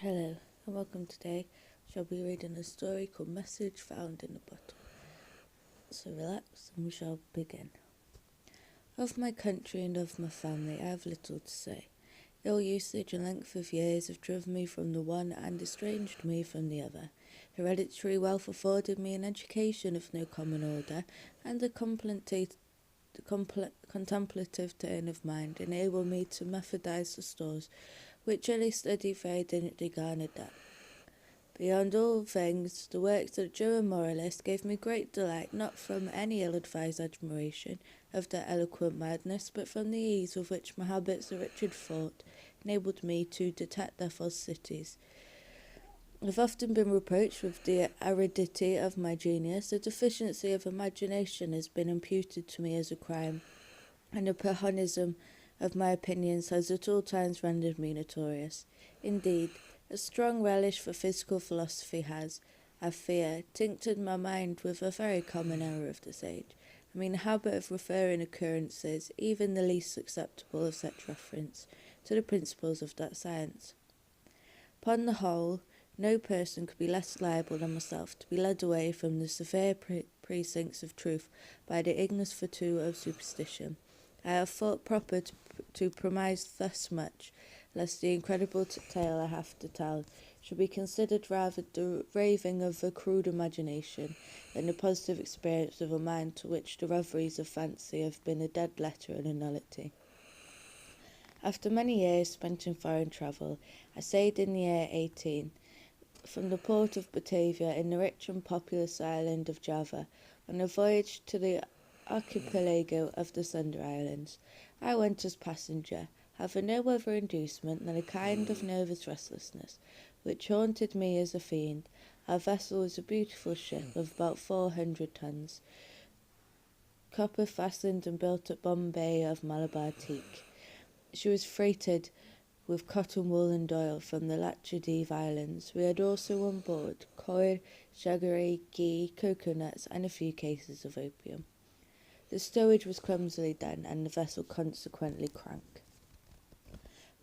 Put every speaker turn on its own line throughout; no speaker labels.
Hello and welcome. Today shall be reading a story called Message Found in a Bottle. So relax and we shall begin. Of my country and of my family I have little to say. Ill usage and length of years have driven me from the one and estranged me from the other. Hereditary wealth afforded me an education of no common order, and a contemplative turn of mind enabled me to methodize the stores which early study very diligently garnered up. Beyond all things, the works of the German moralist gave me great delight, not from any ill-advised admiration of their eloquent madness, but from the ease with which my habits of Richard thought enabled me to detect their falsities. I have often been reproached with the aridity of my genius. The deficiency of imagination has been imputed to me as a crime, and the Platonism of my opinions has at all times rendered me notorious. Indeed, a strong relish for physical philosophy has, I fear, tinctured my mind with a very common error of this age. I mean, the habit of referring occurrences, even the least acceptable of such reference, to the principles of that science. Upon the whole, no person could be less liable than myself to be led away from the severe precincts of truth by the ignis fatuus of superstition. I have thought proper to premise thus much, lest the incredible tale I have to tell should be considered rather the raving of a crude imagination than the positive experience of a mind to which the reveries of fancy have been a dead letter and a nullity. After many years spent in foreign travel, I sailed in the year 18 from the port of Batavia in the rich and populous island of Java on a voyage to the archipelago of the Sunda Islands. I went as passenger, having no other inducement than a kind of nervous restlessness, which haunted me as a fiend. Our vessel was a beautiful ship of about 400 tons, copper fastened and built at Bombay of Malabar teak. She was freighted with cotton wool and oil from the Laccadive Islands. We had also on board coir, jaggery, ghee, coconuts, and a few cases of opium. The stowage was clumsily done, and the vessel consequently crank.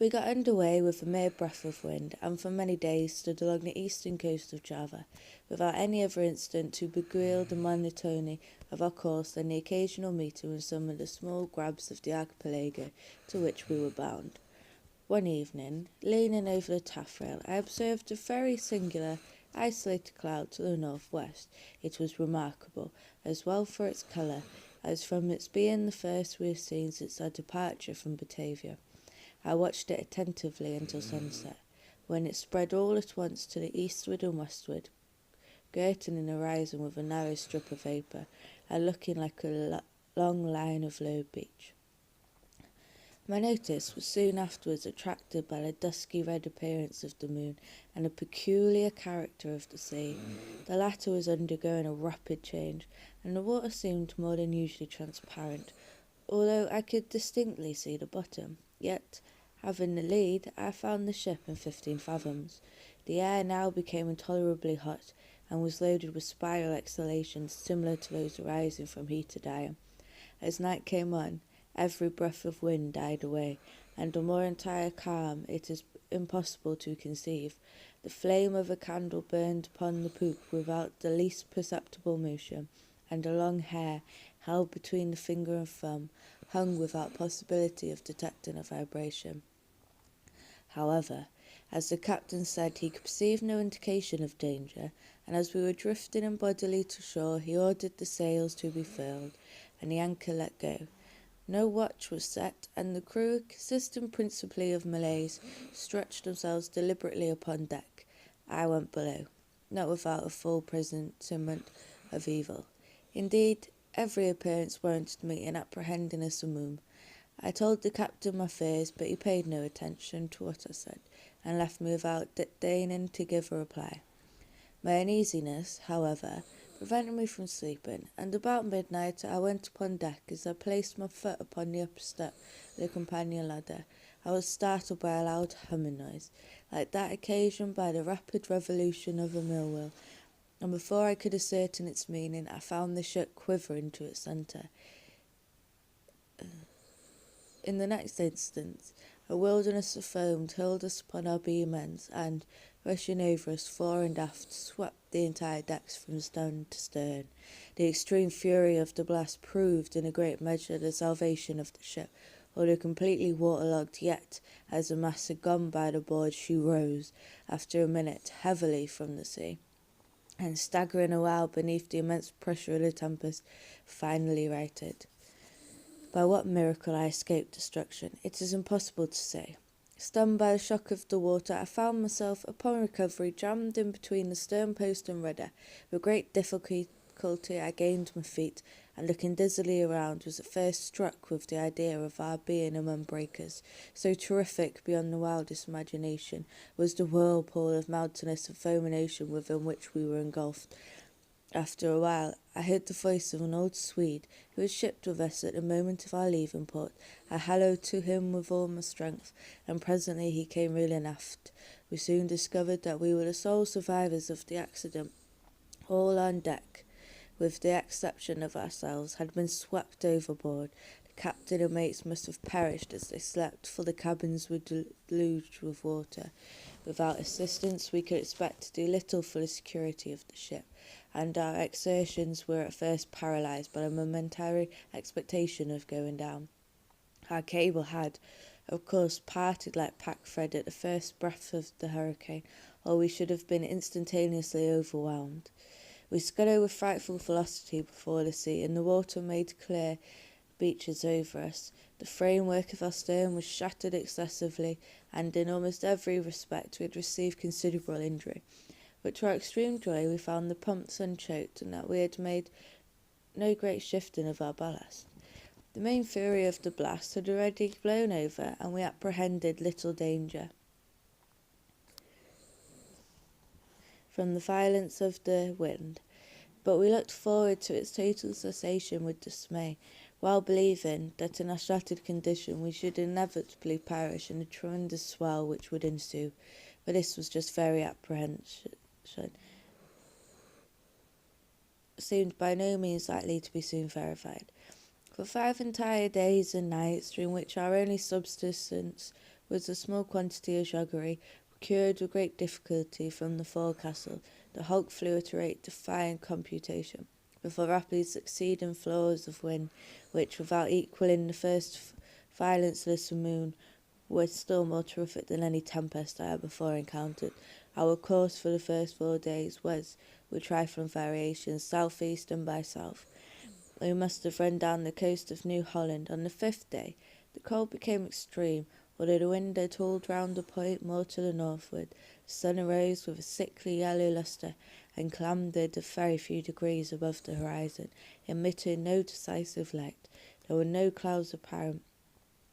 We got under way with a mere breath of wind, and for many days stood along the eastern coast of Java, without any other incident to beguile the monotony of our course than the occasional meeting with some of the small grabs of the archipelago to which we were bound. One evening, leaning over the taffrail, I observed a very singular, isolated cloud to the north-west. It was remarkable, as well for its colour, as from its being the first we had seen since our departure from Batavia. I watched it attentively until sunset, when it spread all at once to the eastward and westward, girting the horizon with a narrow strip of vapour, and looking like a long line of low beach. My notice was soon afterwards attracted by the dusky red appearance of the moon and the peculiar character of the sea. The latter was undergoing a rapid change, and the water seemed more than usually transparent, although I could distinctly see the bottom. Yet, having the lead, I found the ship in 15 fathoms. The air now became intolerably hot, and was loaded with spiral exhalations similar to those arising from heated iron. As night came on, every breath of wind died away, and a more entire calm it is impossible to conceive. The flame of a candle burned upon the poop without the least perceptible motion, and a long hair, held between the finger and thumb, hung without possibility of detecting a vibration. However, as the captain said he could perceive no indication of danger, and as we were drifting in bodily to shore, he ordered the sails to be furled, and the anchor let go. No watch was set, and the crew, consisting principally of Malays, stretched themselves deliberately upon deck. I went below, not without a full presentiment of evil. Indeed, every appearance warranted me in apprehending a simoom. I told the captain my fears, but he paid no attention to what I said, and left me without deigning to give a reply. My uneasiness, however, prevented me from sleeping, and about midnight I went upon deck. As I placed my foot upon the upper step of the companion ladder, I was startled by a loud humming noise, like that occasioned by the rapid revolution of a mill wheel, and before I could ascertain its meaning, I found the ship quivering to its centre. In the next instant, A wilderness of foam hurled us upon our beam ends and, rushing over us fore and aft, swept the entire decks from stern to stern. The extreme fury of the blast proved in a great measure the salvation of the ship, although completely waterlogged, yet, as the mast had gone by the board, she rose, after a minute, heavily from the sea, and staggering a while beneath the immense pressure of the tempest, finally righted. By what miracle I escaped destruction, it is impossible to say. Stunned by the shock of the water, I found myself, upon recovery, jammed in between the stern post and rudder. With great difficulty I gained my feet, and looking dizzily around, was at first struck with the idea of our being among breakers. So terrific beyond the wildest imagination was the whirlpool of mountainous and foaming ocean within which we were engulfed. After a while, I heard the voice of an old Swede who had shipped with us at the moment of our leaving port. I hallooed to him with all my strength, and presently he came reeling aft. We soon discovered that we were the sole survivors of the accident. All on deck, with the exception of ourselves, had been swept overboard. The captain and mates must have perished as they slept, for the cabins were deluged with water. Without assistance, we could expect to do little for the security of the ship, and our exertions were at first paralysed by a momentary expectation of going down. Our cable had, of course, parted like pack thread at the first breath of the hurricane, or we should have been instantaneously overwhelmed. We scudded with frightful velocity before the sea, and the water made clear beaches over us. The framework of our stern was shattered excessively, and in almost every respect we had received considerable injury. But to our extreme joy we found the pumps unchoked, and that we had made no great shifting of our ballast. The main fury of the blast had already blown over, and we apprehended little danger from the violence of the wind, but we looked forward to its total cessation with dismay, while believing that in our shattered condition we should inevitably perish in the tremendous swell which would ensue. But this was just very apprehension, seemed by no means likely to be soon verified. For 5 entire days and nights, during which our only subsistence was a small quantity of juggery, procured with great difficulty from the forecastle, the hulk flew at a rate defying computation, before rapidly succeeding flaws of wind, which, without equalling the first violence of the simoon, were still more terrific than any tempest I had before encountered. Our course for the first 4 days was, with trifling variations, south-east and by south. We must have run down the coast of New Holland. On the 5th day, the cold became extreme, although the wind had hauled round a point more to the northward. The sun arose with a sickly yellow lustre, and clambered a very few degrees above the horizon, emitting no decisive light. There were no clouds apparent,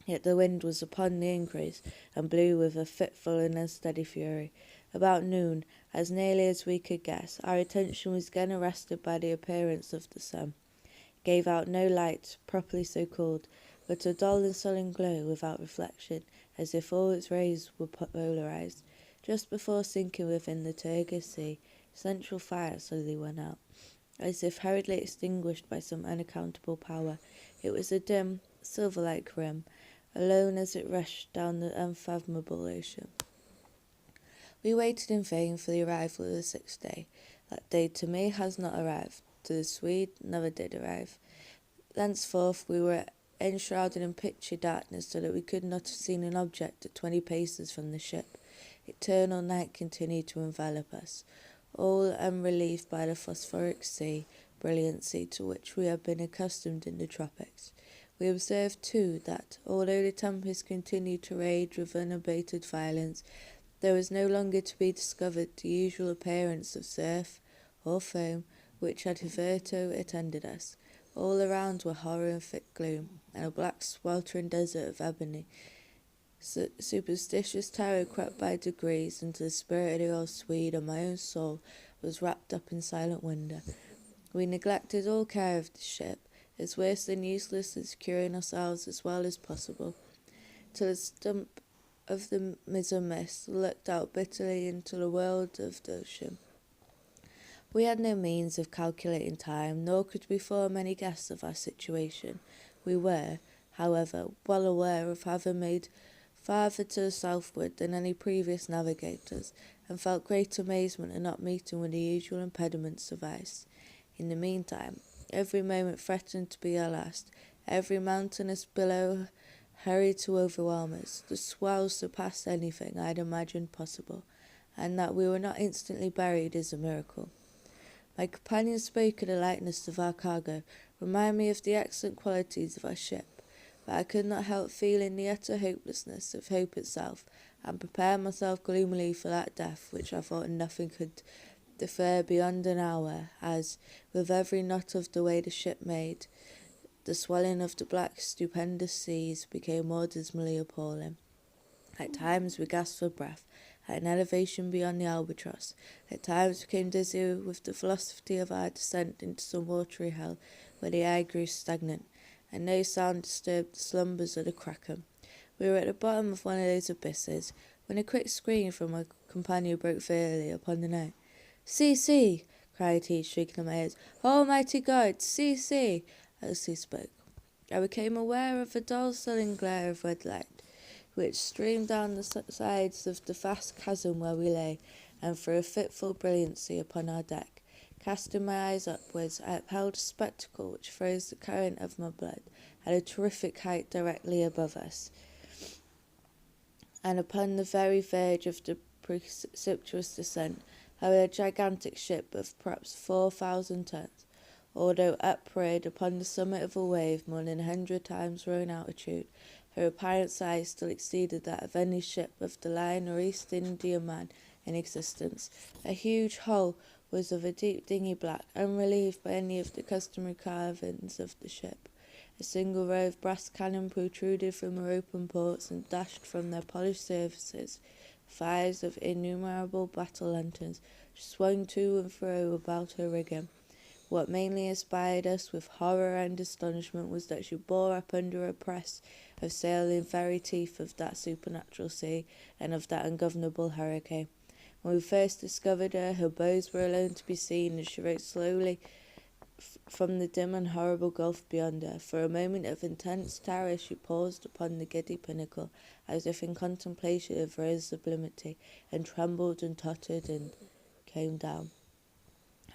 yet the wind was upon the increase, and blew with a fitful and unsteady fury. About noon, as nearly as we could guess, our attention was again arrested by the appearance of the sun. It gave out no light, properly so called, but a dull and sullen glow without reflection, as if all its rays were polarized. Just before sinking within the turgid sea, central fire suddenly went out, as if hurriedly extinguished by some unaccountable power. It was a dim, silver-like rim, alone as it rushed down the unfathomable ocean. We waited in vain for the arrival of the 6th day. That day to me has not arrived. To the Swede never did arrive. Thenceforth we were enshrouded in pitchy darkness, so that we could not have seen an object at 20 paces from the ship. Eternal night continued to envelop us, all unrelieved by the phosphoric sea brilliancy to which we had been accustomed in the tropics. We observed, too, that, although the tempest continued to rage with unabated violence, there was no longer to be discovered the usual appearance of surf or foam which had hitherto attended us. All around were horror and thick gloom, and a black sweltering desert of ebony. Superstitious terror crept by degrees into the spirit of the old Swede, and my own soul was wrapped up in silent wonder. We neglected all care of the ship, as worse than useless in securing ourselves as well as possible, till the stump of the mizzen mast looked out bitterly into the world of the ocean. We had no means of calculating time, nor could we form any guess of our situation. We were, however, well aware of having made farther to the southward than any previous navigators, and felt great amazement at not meeting with the usual impediments of ice. In the meantime, every moment threatened to be our last. Every mountainous billow hurried to overwhelm us. The swells surpassed anything I had imagined possible, and that we were not instantly buried is a miracle. My companion spoke of the lightness of our cargo, reminded me of the excellent qualities of our ship, but I could not help feeling the utter hopelessness of hope itself, and prepared myself gloomily for that death which I thought nothing could defer beyond an hour, as, with every knot of the way the ship made, the swelling of the black stupendous seas became more dismally appalling. At times we gasped for breath, at an elevation beyond the albatross. At times became dizzy with the velocity of our descent into some watery hell, where the air grew stagnant, and no sound disturbed the slumbers of the kraken. We were at the bottom of one of those abysses, when a quick scream from my companion broke vehemently upon the night. "See, see!" cried he, shrieking in my ears. "Almighty God! See, see!" As he spoke, I became aware of a dull sullen glare of red light, which streamed down the sides of the vast chasm where we lay, and threw a fitful brilliancy upon our deck. Casting my eyes upwards, I beheld a spectacle which froze the current of my blood at a terrific height directly above us, and upon the very verge of the precipitous descent hovered a gigantic ship of perhaps 4,000 tons. Although upreared upon the summit of a wave more than 100 times her own altitude, her apparent size still exceeded that of any ship of the line or East Indiaman in existence. A huge hull was of a deep dingy black, unrelieved by any of the customary carvings of the ship. A single row of brass cannon protruded from her open ports and dashed from their polished surfaces fires of innumerable battle lanterns, which swung to and fro about her rigging. What mainly inspired us with horror and astonishment was that she bore up under a press of sail in very teeth of that supernatural sea and of that ungovernable hurricane. When we first discovered her, her bows were alone to be seen, and she rose slowly from the dim and horrible gulf beyond her. For a moment of intense terror she paused upon the giddy pinnacle, as if in contemplation of her sublimity, and trembled and tottered and came down.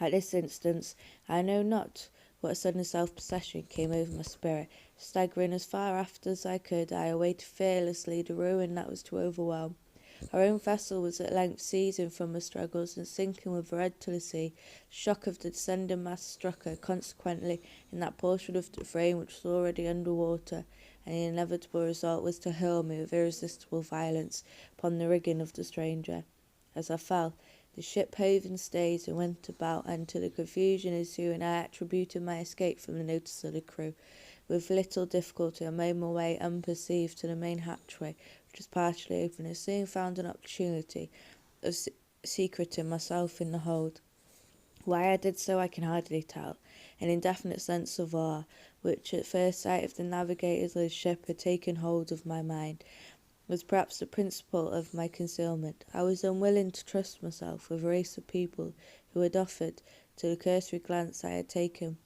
At this instant, I know not what sudden self-possession came over my spirit. Staggering as far aft as I could, I awaited fearlessly the ruin that was to overwhelm. Our own vessel was at length seizing from her struggles and sinking with her head to the sea. The shock of the descending mass struck her, consequently, in that portion of the frame which was already under water, and the inevitable result was to hurl me with irresistible violence upon the rigging of the stranger. As I fell, the ship hove in stays and went about, and to the confusion ensuing I attributed my escape from the notice of the crew. With little difficulty I made my way unperceived to the main hatchway, which was partially open, and soon found an opportunity of secreting myself in the hold. Why I did so I can hardly tell. An indefinite sense of awe, which at first sight of the navigators of the ship had taken hold of my mind, was perhaps the principle of my concealment. I was unwilling to trust myself with a race of people who had offered, to the cursory glance I had taken,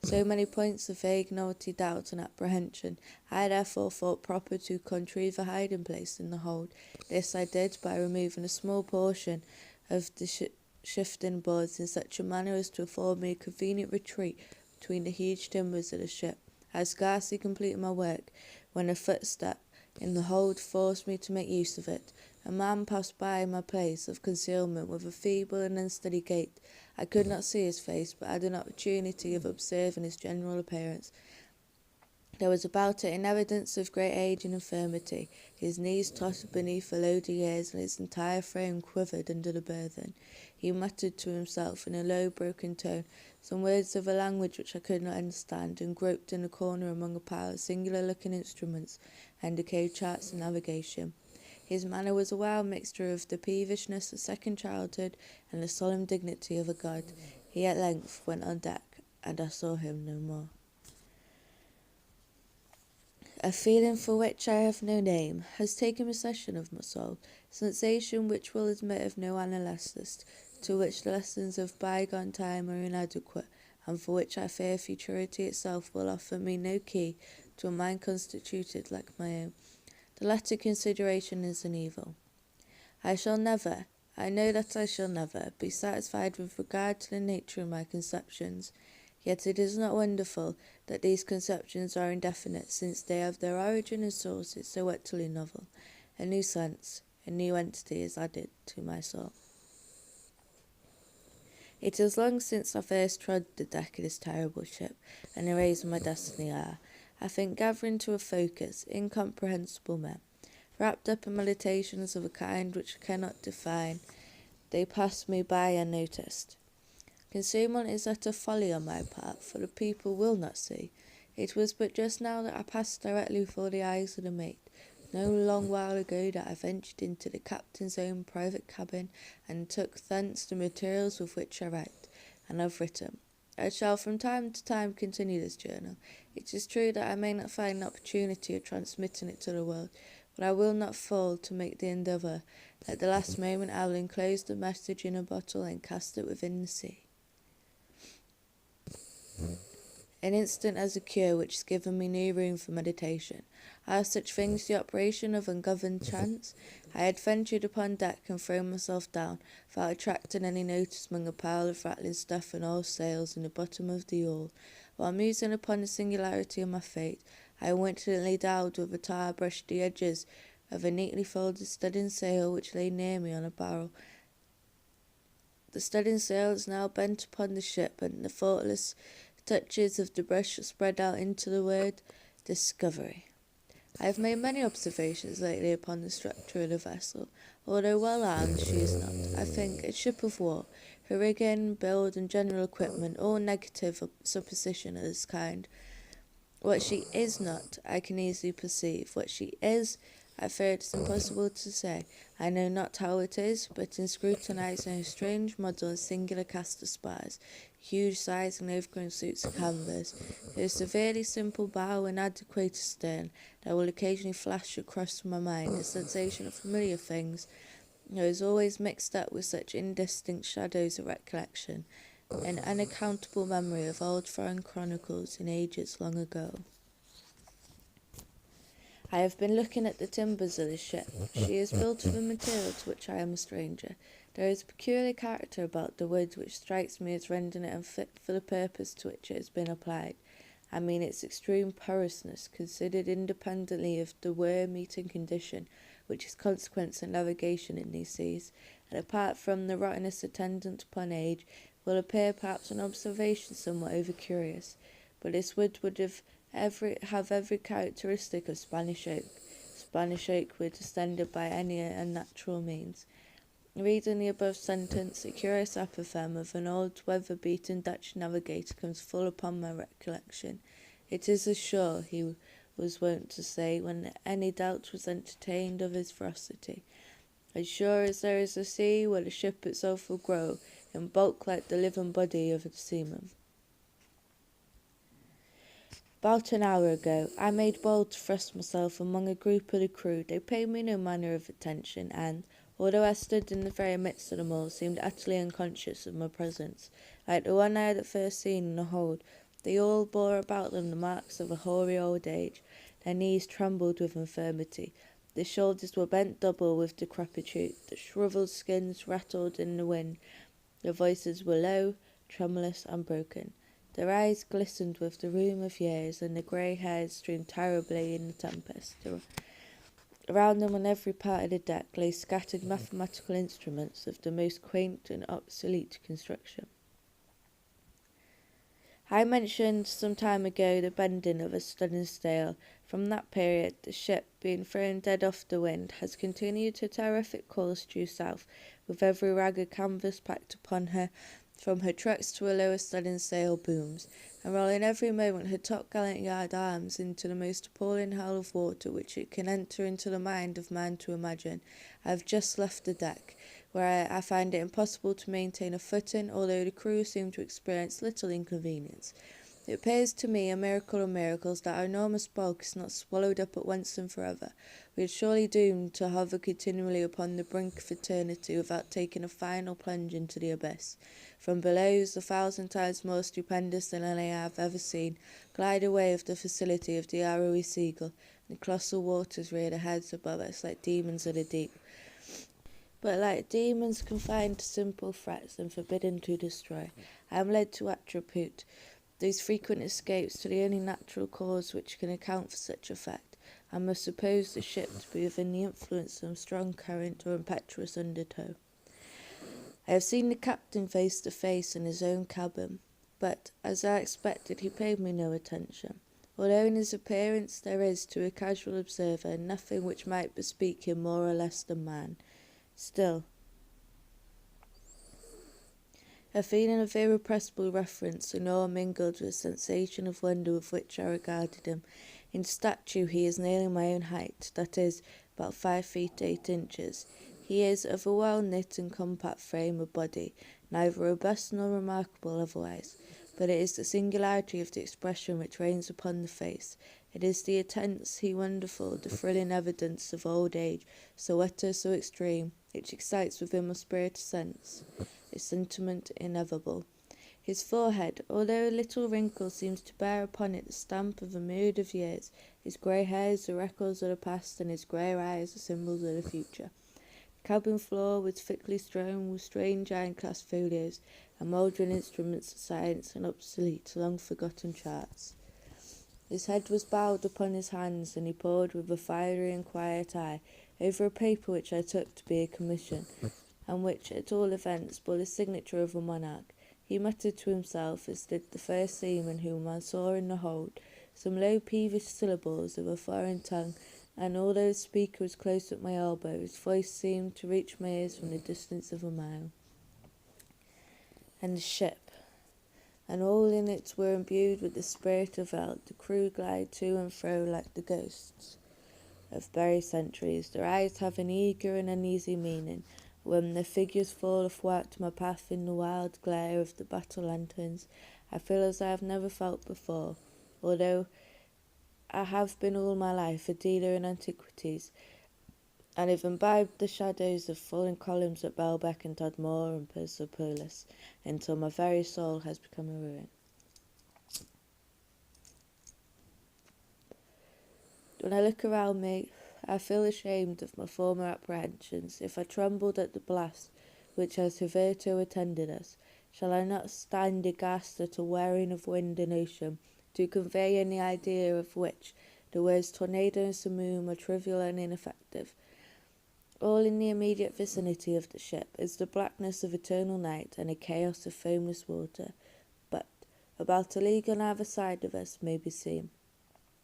so many points of vague novelty, doubt, and apprehension. I therefore thought proper to contrive a hiding place in the hold. This I did by removing a small portion of the shifting boards in such a manner as to afford me a convenient retreat between the huge timbers of the ship. I had scarcely completed my work when a footstep in the hold forced me to make use of it. A man passed by my place of concealment with a feeble and unsteady gait. I could not see his face, but had an opportunity of observing his general appearance. There was about it an evidence of great age and infirmity. His knees tottered beneath the load of years, and his entire frame quivered under the burthen. He muttered to himself in a low, broken tone some words of a language which I could not understand, and groped in a corner among a pile of singular-looking instruments and decayed charts of navigation. His manner was a wild mixture of the peevishness of second childhood and the solemn dignity of a god. He at length went on deck, and I saw him no more. A feeling for which I have no name has taken possession of my soul, a sensation which will admit of no analysis, to which the lessons of bygone time are inadequate, and for which I fear futurity itself will offer me no key to a mind constituted like my own. The latter consideration is an evil. I know that I shall never, be satisfied with regard to the nature of my conceptions. Yet it is not wonderful that these conceptions are indefinite, since they have their origin and sources so utterly novel. A new sense, a new entity is added to my soul. It is long since I first trod the deck of this terrible ship, and the rays of my destiny are, I think, gathering to a focus, incomprehensible men, wrapped up in meditations of a kind which I cannot define. They pass me by unnoticed. Concealment is utter folly on my part, for the people will not see. It was but just now that I passed directly before the eyes of the mate. No long while ago that I ventured into the captain's own private cabin, and took thence the materials with which I write, and have written. I shall from time to time continue this journal. It is true that I may not find an opportunity of transmitting it to the world, but I will not fail to make the endeavour. At the last moment I will enclose the message in a bottle and cast it within the sea. An instant as a cure which has given me new room for meditation. Are such things the operation of ungoverned chance? I had ventured upon deck and thrown myself down, without attracting any notice, among a pile of rattling stuff and all sails in the bottom of the yawl. While musing upon the singularity of my fate, I coincidentally dabbed with a tar brush the edges of a neatly folded studding sail which lay near me on a barrel. The studding sail is now bent upon the ship, and the thoughtless touches of the brush spread out into the word Discovery. I have made many observations lately upon the structure of the vessel. Although well armed, she is not, I think, a ship of war. Her rigging, build, and general equipment, all negative supposition of this kind. What she is not, I can easily perceive. What she is, I fear it is impossible to say. I know not how it is, but in scrutinizing her strange model and singular cast of spars, huge size and overgrown suits of canvas, her severely simple bow and adequate stern, there will occasionally flash across my mind a sensation of familiar things, that is always mixed up with such indistinct shadows of recollection, an unaccountable memory of old foreign chronicles in ages long ago. I have been looking at the timbers of this ship. She is built of a material to which I am a stranger. There is a peculiar character about the wood which strikes me as rendering it unfit for the purpose to which it has been applied. I mean its extreme porousness, considered independently of the worm-eaten condition which is consequence of navigation in these seas, and apart from the rottenness attendant upon age, will appear perhaps an observation somewhat over-curious, but this wood would have every characteristic of Spanish oak were descended by any unnatural means. Reading the above sentence, a curious apophthegm of an old weather-beaten Dutch navigator comes full upon my recollection. It is as sure, he was wont to say, when any doubt was entertained of his veracity, as sure as there is a sea where the ship itself will grow, in bulk like the living body of a seaman. About an hour ago, I made bold to thrust myself among a group of the crew. They paid me no manner of attention, and, although I stood in the very midst of them all, seemed utterly unconscious of my presence. Like the one I had at first seen in the hold, they all bore about them the marks of a hoary old age. Their knees trembled with infirmity. Their shoulders were bent double with decrepitude. The shrivelled skins rattled in the wind. Their voices were low, tremulous, and broken. Their eyes glistened with the rheum of years, and the grey hairs streamed terribly in the tempest. Around them on every part of the deck lay scattered mathematical instruments of the most quaint and obsolete construction. I mentioned some time ago the bending of a studding sail. From that period, the ship, being thrown dead off the wind, has continued her terrific course due south, with every rag of canvas packed upon her, from her trucks to her lower studding sail booms, and rolling every moment her topgallant yard arms into the most appalling hell of water which it can enter into the mind of man to imagine. I have just left the deck, where I find it impossible to maintain a footing, although the crew seem to experience little inconvenience. It appears to me a miracle of miracles that our enormous bulk is not swallowed up at once and forever. We are surely doomed to hover continually upon the brink of eternity without taking a final plunge into the abyss. From below is 1,000 times more stupendous than any I have ever seen, glide away with the facility of the arrowy seagull, The colossal waters rear their heads above us like demons of the deep. But like demons confined to simple threats and forbidden to destroy, I am led to attribute these frequent escapes to the only natural cause which can account for such effect. I must suppose the ship to be within the influence of some strong current or impetuous undertow. I have seen the captain face to face in his own cabin, but, as I expected, he paid me no attention. Although in his appearance there is, to a casual observer, nothing which might bespeak him more or less than man, still, a feeling of irrepressible reverence and awe mingled with a sensation of wonder with which I regarded him. In stature he is nearly my own height, that is, about 5 feet 8 inches. He is of a well-knit and compact frame of body, neither robust nor remarkable otherwise, but it is the singularity of the expression which reigns upon the face. It is the intensely wonderful, the thrilling evidence of old age, so utter, so extreme, which excites within my spirit a sense, a sentiment ineffable. His forehead, although a little wrinkle, seems to bear upon it the stamp of a myriad of years. His grey hairs are records of the past, and his grey eyes are symbols of the future. The cabin floor was thickly strewn with strange iron-class folios and mouldering instruments of science and obsolete, long-forgotten charts. His head was bowed upon his hands, and he pored with a fiery and quiet eye over a paper which I took to be a commission, and which, at all events, bore the signature of a monarch. He muttered to himself, as did the first seaman whom I saw in the hold, some low peevish syllables of a foreign tongue, and although the speaker was close at my elbow, his voice seemed to reach my ears from the distance of a mile. And the ship, and all in it were imbued with the spirit of eld. The crew glide to and fro like the ghosts of buried centuries, their eyes have an eager and uneasy meaning. When their figures fall athwart my path in the wild glare of the battle lanterns, I feel as I have never felt before, although I have been all my life a dealer in antiquities, and have imbibed the shadows of fallen columns at Baalbek and Tadmor and Persepolis, until my very soul has become a ruin. When I look around me, I feel ashamed of my former apprehensions. If I trembled at the blast which has hitherto attended us, shall I not stand aghast at a whirring of wind and ocean, to convey any idea of which the words tornado and simoom are trivial and ineffective? All in the immediate vicinity of the ship is the blackness of eternal night and a chaos of foamless water, but about a league on either side of us may be seen,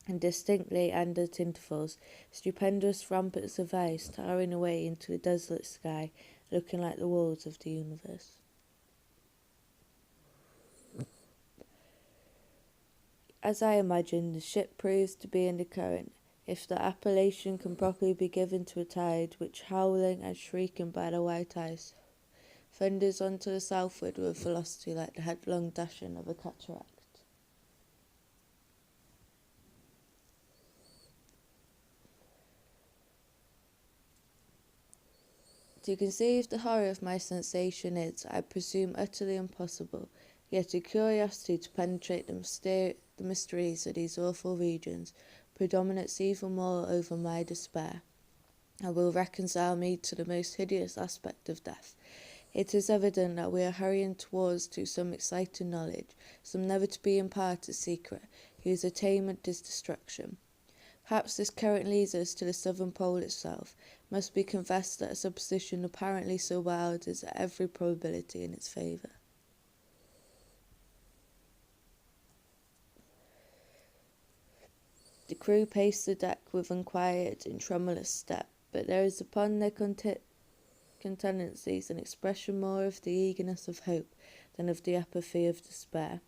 and distinctly and at intervals, stupendous rampants of ice towering away into the desolate sky, looking like the walls of the universe. As I imagined, the ship proves to be in the current, if the appellation can properly be given to a tide which, howling and shrieking by the white ice, thunders on to the southward with velocity like the headlong dashing of a cataract. To conceive the horror of my sensation is, I presume, utterly impossible, yet a curiosity to penetrate the mysteries of these awful regions predominates even more over my despair, and will reconcile me to the most hideous aspect of death. It is evident that we are hurrying towards to some exciting knowledge, some never to be imparted secret, whose attainment is destruction. Perhaps this current leads us to the southern pole itself. It must be confessed that a supposition apparently so wild is every probability in its favour. The crew pace the deck with unquiet and tremulous step, but there is upon their countenances an expression more of the eagerness of hope than of the apathy of despair.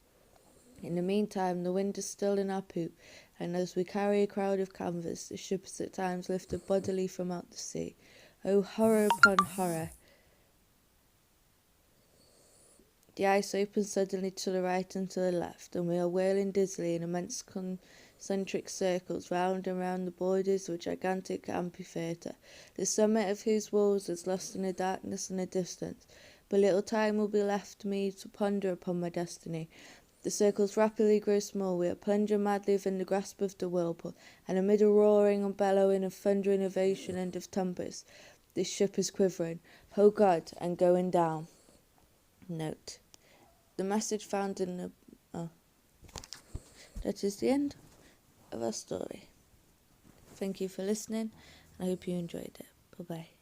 In the meantime, the wind is still in our poop, and as we carry a crowd of canvas, the ship is at times lifted bodily from out the sea. Oh, horror upon horror! The ice opens suddenly to the right and to the left, and we are whirling dizzily in immense concentric circles round and round the borders of a gigantic amphitheatre, the summit of whose walls is lost in the darkness and the distance. But little time will be left me to ponder upon my destiny. The circles rapidly grow small, we are plunging madly within the grasp of the whirlpool, and amid a roaring and bellowing of thundering ovation and of tempest, this ship is quivering, oh God, and going down. Note. The message found in the... that is the end of our story. Thank you for listening, and I hope you enjoyed it. Bye-bye.